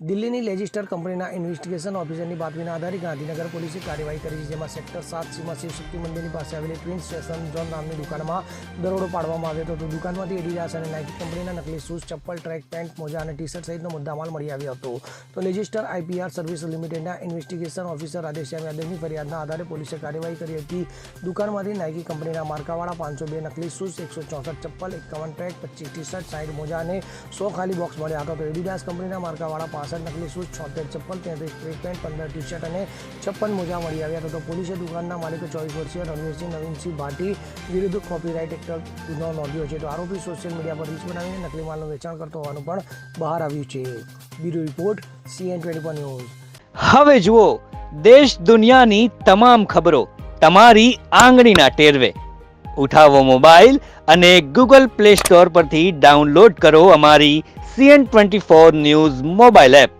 દિલ્હીની લેજિસ્ટર કંપનીના ઇન્વેસ્ટિગેશન ઓફિસરની બાતમીના આધારે ગાંધીનગર પોલીસે કાર્યવાહી કરી છે, જેમાં સેક્ટર 7 સીમાં શિવશક્તિ મંદિરની પાસે આવેલી ટ્વિન સ્ટેશન ઝોન નામની દુકાનમાં દરોડો પાડવામાં આવ્યો હતો. દુકાનમાંથી એડિડાસ અને નાઇકી કંપનીના નકલી શૂઝ, ચપ્પલ, ટ્રેક પેન્ટ, મોજા અને ટી-શર્ટ સહિતનો મુદ્દામાલ મળી આવ્યો હતો. તો લેજિસ્ટર આઈપીઆર સર્વિસ લિમિટેડના ઇન્વેસ્ટિગેશન ઓફિસર રાધેશ્યામ યાદવની ફરિયાદના આધારે પોલીસે કાર્યવાહી કરી હતી. દુકાનમાંથી નાઇકી કંપનીના માર્કાવાળા 502 નકલી શૂઝ, 164 ચપ્પલ, 51 ટ્રેક, 25 ટી-શર્ટ, 60 મોજા અને 100 ખાલી બોક્સ મળ્યા હતા. તો એડિડાસ કંપનીના માર્કાવાળા 65 નકલી શૂઝ, 76 ચપ્પલ, 33 ટ્રેક પેન્ટ, 15 ટી-શર્ટ અને 56 મોજા મળી આવ્યા હતા. તો પોલીસે દુકાનના માલિક 24 વર્ષીય રણવીરસિંહ નવીનસિંહ ભાટી વિરુદ્ધ કોપીરાઇટ એક્ટ ગુનો નોંધ્યો છે. તો આરોપી સોશિયલ મીડિયા પર રીલ્સ બનાવીને નકલી માલનું વેચાણ કરતો હોવાનું પણ બહાર આવ્યું છે. Bureau report CN24 news. હવે જુઓ દેશ દુનિયાની તમામ ખબરો તમારી આંગળીના ટેરવે. ઉઠાવો મોબાઈલ અને Google Play Store પરથી ડાઉનલોડ કરો અમારી CN24 ન્યૂઝ મોબાઈલ એપ.